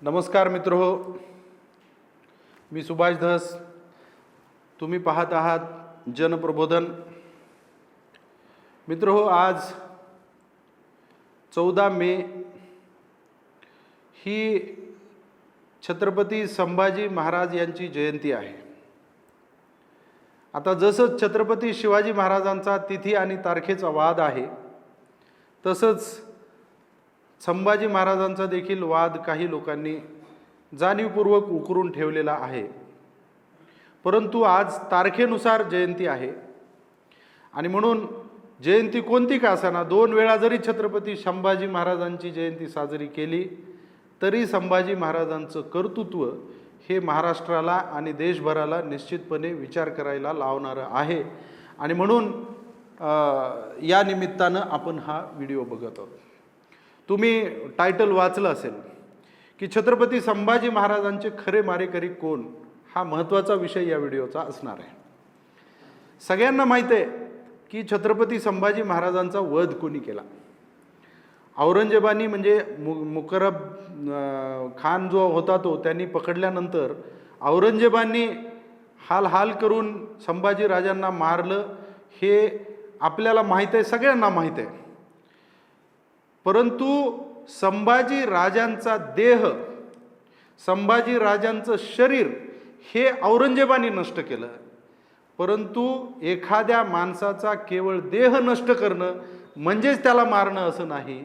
नमस्कार मित्रहो, मी सुभाष धस. तुम्ही पाहत आहात जनप्रबोधन. मित्रहो, आज 14 मे ही छत्रपती संभाजी महाराज यांची जयंती आहे. आता जसं छत्रपती शिवाजी महाराजांचा तिथी आणि तारखेचा वाद आहे, तसंच संभाजी महाराजांचा देखील वाद काही लोकांनी जाणीवपूर्वक उकरून ठेवलेला आहे. परंतु आज तारखेनुसार जयंती आहे आणि म्हणून जयंती कोणती का असेना, 2 वेळा जरी छत्रपती संभाजी महाराजांची जयंती साजरी केली तरी संभाजी महाराजांचं कर्तृत्व हे महाराष्ट्राला आणि देशभराला निश्चितपणे विचार करायला लावणारं आहे. आणि म्हणून या निमित्तानं आपण हा व्हिडिओ बघत आहोत. तुम्ही टायटल वाचलं असेल की छत्रपती संभाजी महाराजांचे खरे मारेकरी कोण, हा महत्त्वाचा विषय या व्हिडिओचा असणार आहे. सगळ्यांना माहीत आहे की छत्रपती संभाजी महाराजांचा वध कोणी केला. औरंगजेबानी म्हणजे मुकरब खान जो होता तो त्यांनी पकडल्यानंतर औरंगजेबांनी हाल करून संभाजी राजांना मारलं, हे आपल्याला माहीत आहे, सगळ्यांना माहीत आहे. परंतु संभाजी राजांचा देह, संभाजी राजांचं शरीर हे औरंगजेबाने नष्ट केलं. परंतु एखाद्या माणसाचा केवळ देह नष्ट करणं म्हणजेच त्याला मारणं असं नाही,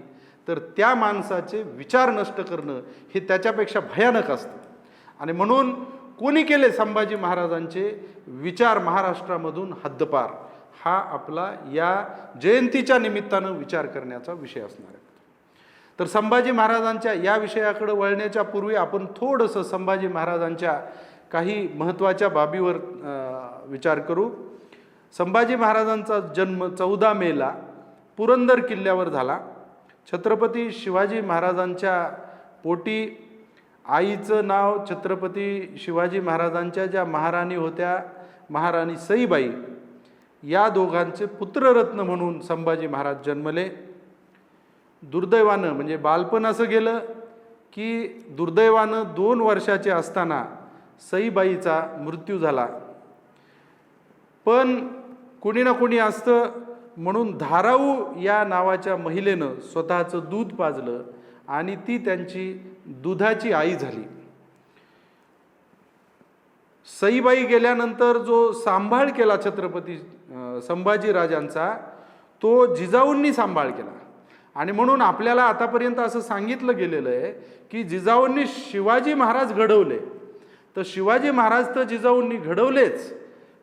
तर त्या माणसाचे विचार नष्ट करणं हे त्याच्यापेक्षा भयानक असतं. आणि म्हणून कोणी केले संभाजी महाराजांचे विचार महाराष्ट्रामधून हद्दपार, हा आपला या जयंतीच्या निमित्तानं विचार करण्याचा विषय असणार आहे. तर संभाजी महाराजांच्या या विषयाकडे वळण्याच्या पूर्वी आपण थोडंसं संभाजी महाराजांच्या काही महत्त्वाच्या बाबीवर विचार करू. संभाजी महाराजांचा जन्म 14 मेला पुरंदर किल्ल्यावर झाला. छत्रपती शिवाजी महाराजांच्या पोटी आईचं नाव छत्रपती शिवाजी महाराजांच्या ज्या महाराणी होत्या, महाराणी सईबाई, या दोघांचे पुत्ररत्न म्हणून संभाजी महाराज जन्मले. दुर्दैवानं म्हणजे बालपण असं गेलं की दुर्दैवानं 2 वर्षाचे असताना सईबाईचा मृत्यू झाला. पण कुणी ना कुणी असतं म्हणून धाराऊ या नावाच्या महिलेनं स्वतःचं दूध पाजलं आणि ती त्यांची दुधाची आई झाली. सईबाई गेल्यानंतर जो सांभाळ केला छत्रपती संभाजी राजांचा, तो जिजाऊंनी सांभाळ केला. आणि म्हणून आपल्याला आतापर्यंत असं सांगितलं गेलेलं आहे की जिजाऊंनी शिवाजी महाराज घडवले, तर शिवाजी महाराज तर जिजाऊंनी घडवलेच,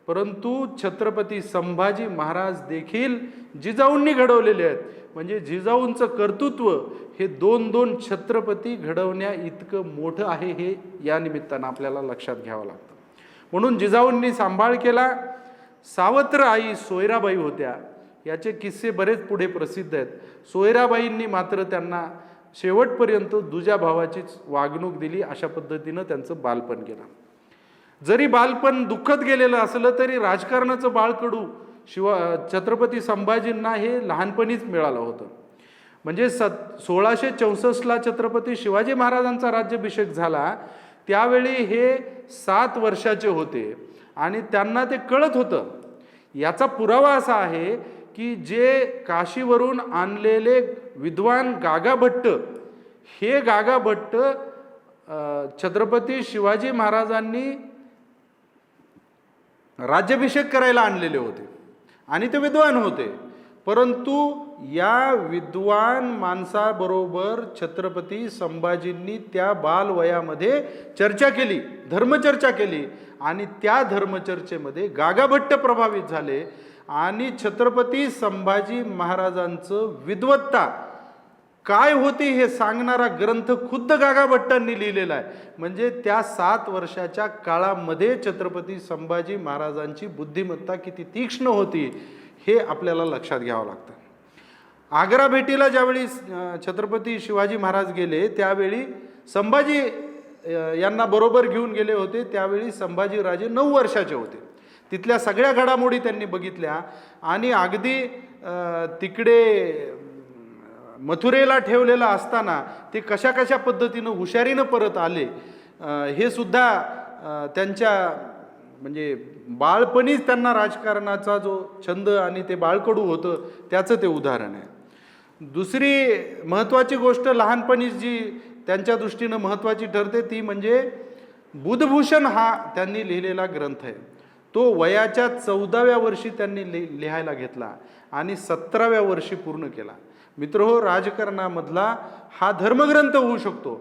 परंतु छत्रपती संभाजी महाराज देखील जिजाऊंनी घडवलेले आहेत. म्हणजे जिजाऊंचं कर्तृत्व हे 2 छत्रपती घडवण्या इतकं मोठं आहे, हे या निमित्तानं आपल्याला लक्षात घ्यावं लागतं. म्हणून जिजाऊंनी सांभाळ केला. सावत्र आई सोयराबाई होत्या, याचे किस्से बरेच पुढे प्रसिद्ध आहेत. सोयराबाईंनी मात्र त्यांना शेवटपर्यंत दुजा भावाचीच वागणूक दिली. अशा पद्धतीनं त्यांचं बालपण गेलं. जरी बालपण दुःखद गेलेलं असलं तरी राजकारणाचं बाळकडू छत्रपती संभाजींना हे लहानपणीच मिळालं होतं. म्हणजे 1664ला छत्रपती शिवाजी महाराजांचा राज्याभिषेक झाला, त्यावेळी हे 7 वर्षाचे होते आणि त्यांना ते कळत होतं. याचा पुरावा असा आहे की जे काशीवरून आणलेले विद्वान गागाभट्ट, हे गागाभट्ट छत्रपती शिवाजी महाराजांनी राज्याभिषेक करायला आणलेले होते आणि ते विद्वान होते. परंतु या विद्वान माणसाबरोबर छत्रपती संभाजींनी त्या बालवयामध्ये चर्चा केली, धर्मचर्चा केली आणि त्या धर्मचर्चेमध्ये गागाभट्ट प्रभावित झाले आणि छत्रपती संभाजी महाराजांचं विद्वत्ता काय होती हे सांगणारा ग्रंथ खुद्द गागाभट्टांनी लिहिलेला आहे. म्हणजे त्या 7 वर्षाच्या काळामध्ये छत्रपती संभाजी महाराजांची बुद्धिमत्ता किती तीक्ष्ण होती हे आपल्याला लक्षात घ्यावं लागतं. आग्रा भेटीला ज्यावेळी छत्रपती शिवाजी महाराज गेले, त्यावेळी संभाजी यांना बरोबर घेऊन गेले होते. त्यावेळी संभाजीराजे 9 वर्षाचे होते. तिथल्या सगळ्या घडामोडी त्यांनी बघितल्या आणि अगदी तिकडे मथुरेला ठेवलेलं असताना ते कशा कशा पद्धतीनं हुशारीनं परत आले, हे सुद्धा त्यांच्या म्हणजे बाळपणीच त्यांना राजकारणाचा जो छंद आणि ते बाळकडू होतं त्याचं ते उदाहरण आहे. दुसरी महत्त्वाची गोष्ट लहानपणीच जी त्यांच्या दृष्टीनं महत्त्वाची ठरते ती म्हणजे बुधभूषण हा त्यांनी लिहिलेला ग्रंथ आहे. तो वयाच्या 14व्या वर्षी त्यांनी लिहायला घेतला आणि 17व्या वर्षी पूर्ण केला. मित्रहो, राजकारणामधला हा धर्मग्रंथ होऊ शकतो.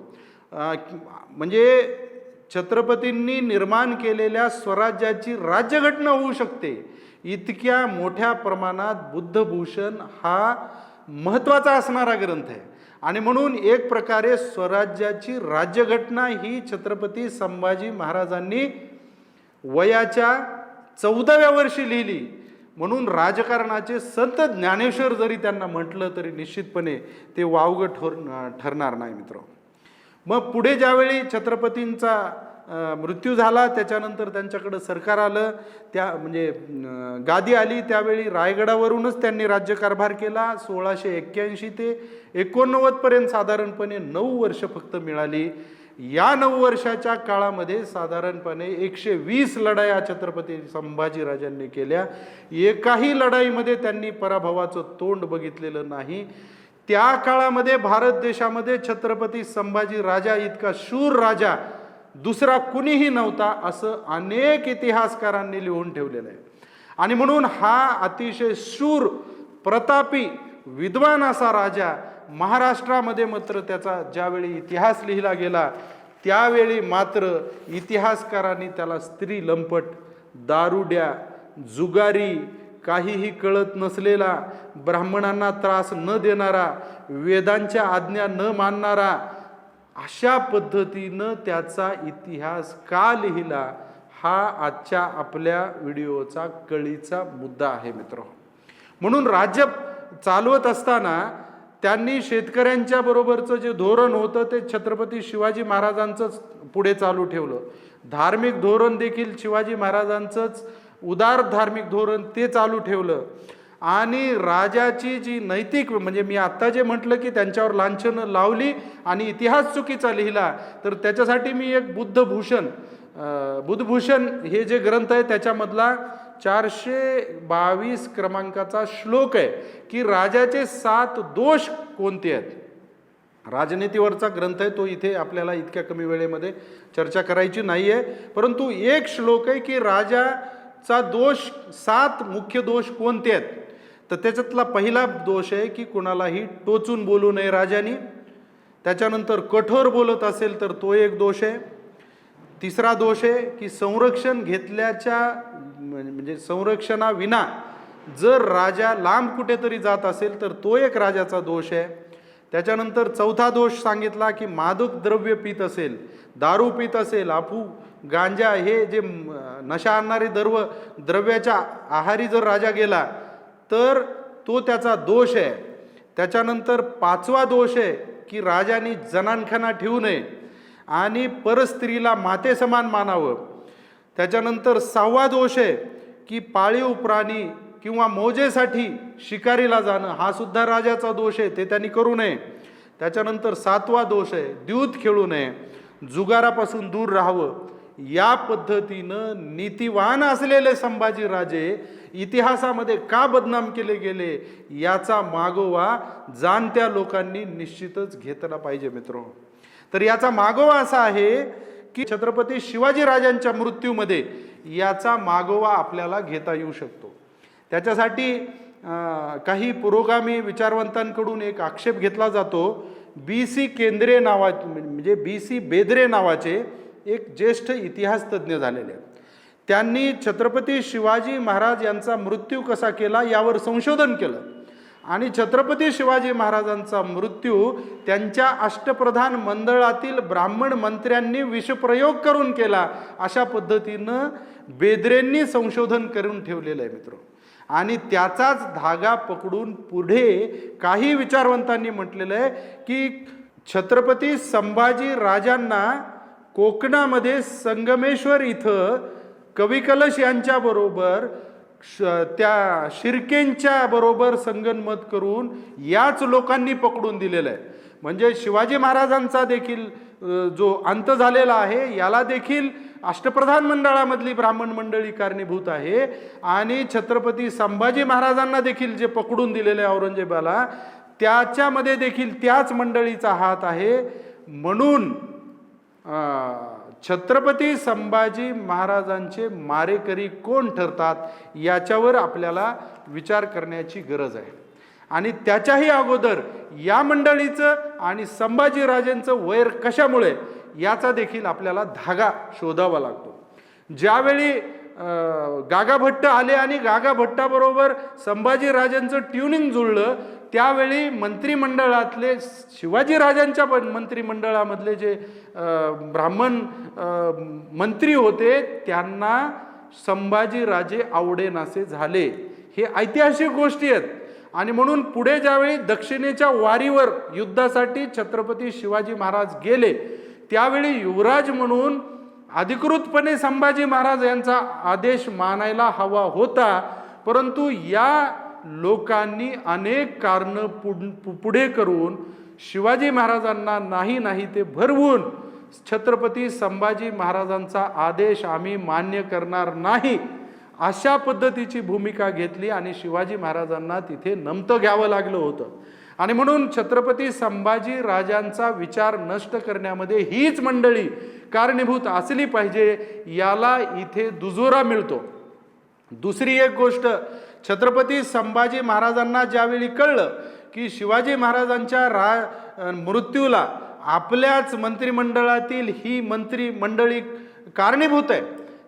म्हणजे छत्रपतींनी निर्माण केलेल्या स्वराज्याची राज्यघटना होऊ शकते. इतक्या मोठ्या प्रमाणात बुद्धभूषण हा महत्त्वाचा असणारा ग्रंथ आहे आणि म्हणून एक प्रकारे स्वराज्याची राज्यघटना ही छत्रपती संभाजी महाराजांनी वयाच्या 14व्या वर्षी लिहिली. म्हणून राजकारणाचे संत ज्ञानेश्वर जरी त्यांना म्हटलं तरी निश्चितपणे ते वावगं ठरणार नाही मित्र. मग पुढे ज्यावेळी छत्रपतींचा मृत्यू झाला त्याच्यानंतर त्यांच्याकडं सरकार आलं, त्या म्हणजे गादी आली, त्यावेळी रायगडावरूनच त्यांनी राज्यकारभार केला. 1681 ते 89 पर्यंत साधारणपणे 9 वर्ष फक्त मिळाली. या 9 वर्षाच्या काळामध्ये साधारणपणे 120 लढाया छत्रपती संभाजीराजांनी केल्या. एकाही लढाईमध्ये त्यांनी पराभवाचं तोंड बघितलेलं नाही. त्या काळामध्ये भारत देशामध्ये छत्रपती संभाजी राजा इतका शूर राजा दुसरा कुणीही नव्हता असं अनेक इतिहासकारांनी लिहून ठेवलेलं आहे. आणि म्हणून हा अतिशय शूर प्रतापी विद्वान असा राजा महाराष्ट्रामध्ये मात्र त्याचा ज्यावेळी इतिहास लिहिला गेला त्यावेळी मात्र इतिहासकारांनी त्याला स्त्री लंपट, दारुड्या, जुगारी, काहीही कळत नसलेला, ब्राह्मणांना त्रास न देणारा, वेदांच्या आज्ञा न मानणारा, अशा पद्धतीनं त्याचा इतिहास का लिहिला हा आजच्या आपल्या व्हिडिओचा कळीचा मुद्दा आहे मित्र. म्हणून राज्य चालवत असताना त्यांनी शेतकऱ्यांच्या बरोबरचं जे धोरण होतं ते छत्रपती शिवाजी महाराजांचंच पुढे चालू ठेवलं. धार्मिक धोरण देखील शिवाजी महाराजांचंच उदार धार्मिक धोरण ते चालू ठेवलं. आणि राजाची जी नैतिक म्हणजे मी आत्ता जे म्हटलं की त्यांच्यावर लांछनं लावली आणि इतिहास चुकीचा लिहिला, तर त्याच्यासाठी मी एक बुद्धभूषण हे जे ग्रंथ आहे त्याच्यामधला 422 क्रमांकाचा श्लोक आहे की राजाचे 7 दोष कोणते आहेत. राजनीतीवरचा ग्रंथ आहे तो, इथे आपल्याला इतक्या कमी वेळेमध्ये चर्चा करायची नाही आहे. परंतु एक श्लोक आहे की राजाचा दोष 7 मुख्य दोष कोणते आहेत. तर त्याच्यातला पहिला दोष आहे की कुणालाही टोचून बोलू नये राजाने. त्याच्यानंतर कठोर बोलत असेल तर तो एक दोष आहे. तिसरा दोष आहे की संरक्षण घेतल्याच्या म्हणजे संरक्षणाविना जर राजा लांब कुठेतरी जात असेल तर तो एक राजाचा दोष आहे. त्याच्यानंतर चौथा दोष सांगितला की मादक द्रव्य पित असेल, दारू पित असेल, अफू, गांजा हे जे नशा आणणारे द्रव्याच्या आहारी जर राजा गेला तर तो त्याचा दोष आहे. त्याच्यानंतर 5वा दोष आहे की राजाने जनानखाना ठेवू नये आणि परस्त्रीला माते समान मानावं. त्याच्यानंतर 6वा दोष आहे की पाळीव प्राणी किंवा मौजेसाठी शिकारीला जाणं, हा सुद्धा राजाचा दोष आहे, ते त्यांनी करू नये. त्याच्यानंतर 7वा दोष आहे द्यूत खेळू नये, जुगारापासून दूर राहावं. या पद्धतीनं नीतिवान असलेले संभाजी राजे इतिहासामध्ये का बदनाम केले गेले याचा मागोवा जाणत्या लोकांनी निश्चितच घेतला पाहिजे मित्र. तर याचा मागोवा असा आहे की छत्रपती शिवाजी राजांच्या मृत्यूमध्ये याचा मागोवा आपल्याला घेता येऊ शकतो. त्याच्यासाठी काही पुरोगामी विचारवंतांकडून एक आक्षेप घेतला जातो. BC केंद्रे म्हणजे BC बेद्रे नावाचे एक ज्येष्ठ इतिहास तज्ज्ञ झालेले आहेत. त्यांनी छत्रपती शिवाजी महाराज यांचा मृत्यू कसा केला यावर संशोधन केलं आणि छत्रपती शिवाजी महाराजांचा मृत्यू त्यांच्या अष्टप्रधान मंडळातील ब्राह्मण मंत्र्यांनी विषप्रयोग करून केला अशा पद्धतीनं बेद्रेंनी संशोधन करून ठेवलेलं आहे मित्र. आणि त्याचाच धागा पकडून पुढे काही विचारवंतांनी म्हटलेलं आहे की छत्रपती संभाजी राजांना कोकणामध्ये संगमेश्वर इथं कवी कलश यांच्याबरोबर त्या शिर्केंच्या बरोबर संगनमत करून याच लोकांनी पकडून दिलेलं आहे. म्हणजे शिवाजी महाराजांचा देखील जो अंत झालेला आहे याला देखील अष्टप्रधान मंडळामधली ब्राह्मण मंडळी कारणीभूत आहे आणि छत्रपती संभाजी महाराजांना देखील जे पकडून दिलेले औरंगजेबाला त्याच्यामध्ये देखील त्याच मंडळीचा हात आहे. म्हणून छत्रपती संभाजी महाराजांचे मारेकरी कोण ठरतात याच्यावर आपल्याला विचार करण्याची गरज आहे. आणि त्याच्याही अगोदर या मंडळीचं आणि संभाजीराजेंचं वैर कशामुळे याचा देखील आपल्याला धागा शोधावा लागतो. ज्यावेळी गागा भट्ट आले आणि गागा भट्टाबरोबर संभाजीराजांचं ट्युनिंग जुळलं त्यावेळी मंत्रिमंडळातले शिवाजीराजांच्या मंत्रिमंडळामधले जे ब्राह्मण मंत्री होते त्यांना संभाजीराजे आवडेनासे झाले. हे ऐतिहासिक गोष्टी आहेत. आणि म्हणून पुढे ज्यावेळी दक्षिणेच्या वारीवर युद्धासाठी छत्रपती शिवाजी महाराज गेले त्यावेळी युवराज म्हणून अधिकृतपणे संभाजी महाराज यांचा आदेश मानायला हवा होता. परंतु या लोकांनी अनेक कारणं पुढे करून शिवाजी महाराजांना नाही ते भरवून छत्रपती संभाजी महाराजांचा आदेश आम्ही मान्य करणार नाही अशा पद्धतीची भूमिका घेतली आणि शिवाजी महाराजांना तिथे नमतं घ्यावं लागलं होतं. आणि म्हणून छत्रपती संभाजी राजांचा विचार नष्ट करण्यामध्ये हीच मंडळी कारणीभूत असली पाहिजे याला इथे दुजोरा मिळतो. दुसरी एक गोष्ट, छत्रपती संभाजी महाराजांना ज्यावेळी कळलं की शिवाजी महाराजांच्या मृत्यूला आपल्याच मंत्रिमंडळातील ही मंत्रिमंडळी कारणीभूत आहे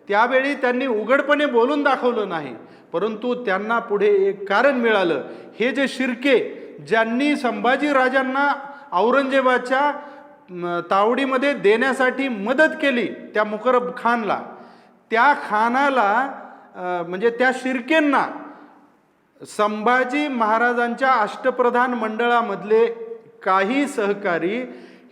त्यावेळी त्यांनी उघडपणे बोलून दाखवलं नाही. परंतु त्यांना पुढे एक कारण मिळालं. हे जे शिर्के ज्यांनी संभाजीराजांना औरंगजेबाच्या तावडीमध्ये देण्यासाठी मदत केली त्या मुकरब खानला, त्या खानाला म्हणजे त्या शिर्केंना संभाजी महाराजांच्या अष्टप्रधान मंडळामधले काही सहकारी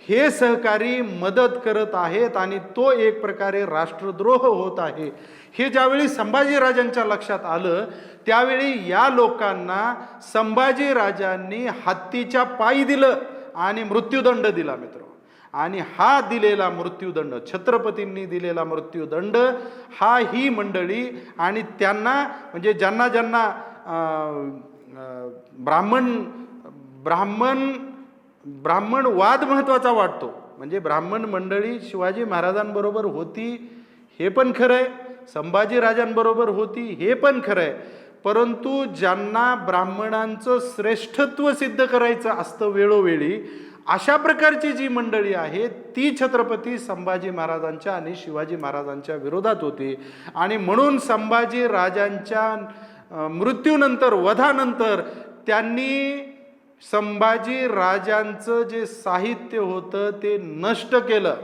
हे सहकारी मदत करत आहेत आणि तो एक प्रकारे राष्ट्रद्रोह होत आहे. हे ज्यावेळी संभाजीराजांच्या लक्षात आलं त्यावेळी या लोकांना संभाजीराजांनी हत्तीच्या पायी दिलं आणि मृत्यूदंड दिला मित्र. आणि हा दिलेला मृत्यूदंड, छत्रपतींनी दिलेला मृत्यूदंड हा ही मंडळी आणि त्यांना म्हणजे ज्यांना ज्यांना ब्राह्मण वाद महत्त्वाचा वाटतो. म्हणजे ब्राह्मण मंडळी शिवाजी महाराजांबरोबर होती हे पण खरं आहे, संभाजीराजांबरोबर होती हे पण खरं आहे. परंतु ज्यांना ब्राह्मणांचं श्रेष्ठत्व सिद्ध करायचं असतं वेळोवेळी अशा प्रकारची जी मंडळी आहे ती छत्रपती संभाजी महाराजांच्या आणि शिवाजी महाराजांच्या विरोधात होती. आणि म्हणून संभाजी राजांच्या मृत्यूनंतर वधानंतर त्यांनी संभाजी राजांचं जे साहित्य होतं ते नष्ट केलं.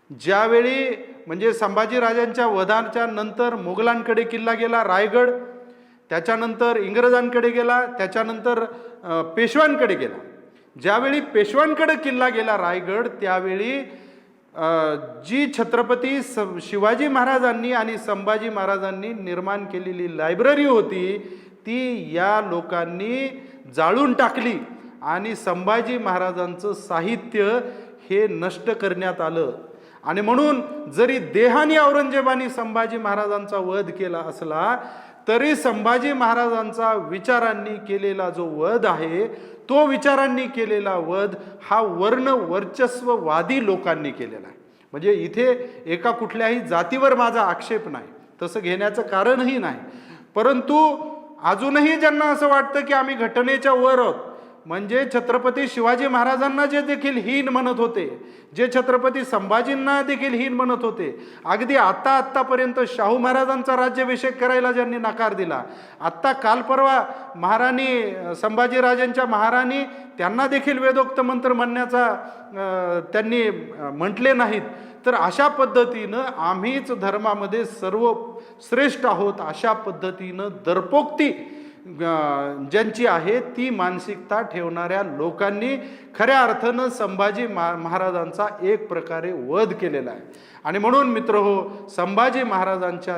ज्यावेळी म्हणजे संभाजी राजांच्या वधाच्या नंतर मोगलांकडे किल्ला गेला रायगड, त्याच्यानंतर इंग्रजांकडे गेला, त्याच्यानंतर पेशव्यांकडे गेला. ज्यावेळी पेशव्यांकडे किल्ला गेला रायगड त्यावेळी जी छत्रपती शिवाजी महाराजांनी आणि संभाजी महाराजांनी निर्माण केलेली लायब्ररी होती ती या लोकांनी जाळून टाकली आणि संभाजी महाराजांचं साहित्य हे नष्ट करण्यात आलं. आणि म्हणून जरी देहानी औरंगजेबाने संभाजी महाराजांचा वध केला असला तरी संभाजी महाराजांचा विचारांनी केलेला जो वध आहे तो विचारांनी केलेला वध हा वर्ण वर्चस्ववादी लोकांनी केलेला आहे. म्हणजे इथे एका कुठल्याही जातीवर माझा आक्षेप नाही, तसं घेण्याचं कारणही नाही. परंतु अजूनही ज्यांना असं वाटतं की आम्ही घटनेच्या वर आहोत, म्हणजे छत्रपती शिवाजी महाराजांना जे देखील हीन म्हणत होते, जे छत्रपती संभाजींना देखील हीन म्हणत होते, अगदी आत्तापर्यंत शाहू महाराजांचा राज्याभिषेक करायला ज्यांनी नकार दिला, आत्ता काल परवा महाराणी संभाजीराजांच्या महाराणी त्यांना देखील वेदोक्त मंत्र म्हणण्याचा त्यांनी म्हटले नाहीत. तर अशा पद्धतीनं आम्हीच धर्मामध्ये सर्व श्रेष्ठ आहोत अशा पद्धतीनं दरपोक्ती ज्यांची आहे ती मानसिकता ठेवणाऱ्या लोकांनी खऱ्या अर्थानं संभाजी महाराजांचा एक प्रकारे वध केलेला आहे. आणि म्हणून मित्रहो, संभाजी महाराजांच्या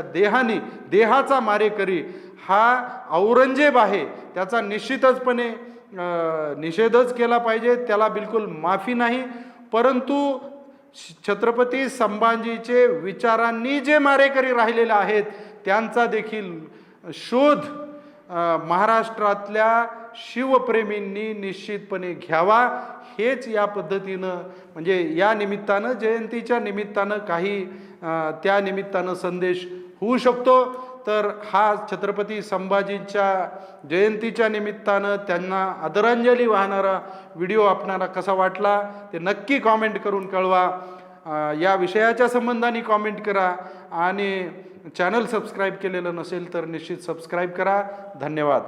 देहाचा मारेकरी हा औरंगजेब आहे, त्याचा निश्चितचपणे निषेधच केला पाहिजे, त्याला बिलकुल माफी नाही. परंतु छत्रपती संभाजीचे विचारांनी जे मारेकरी राहिलेले आहेत त्यांचा देखील शोध महाराष्ट्रातल्या शिवप्रेमींनी निश्चितपणे घ्यावा. हेच या पद्धतीनं म्हणजे या निमित्तानं, जयंतीच्या निमित्तानं काही त्या निमित्तानं संदेश होऊ शकतो. तर हा छत्रपती संभाजींच्या जयंतीच्या निमित्तानं त्यांना आदरांजली वाहणारा व्हिडिओ आपणाला कसा वाटला ते नक्की कॉमेंट करून कळवा. या विषयाच्या संबंधाने कॉमेंट करा आणि चॅनल सबस्क्राईब केलेलं नसेल तर निश्चित सबस्क्राईब करा. धन्यवाद.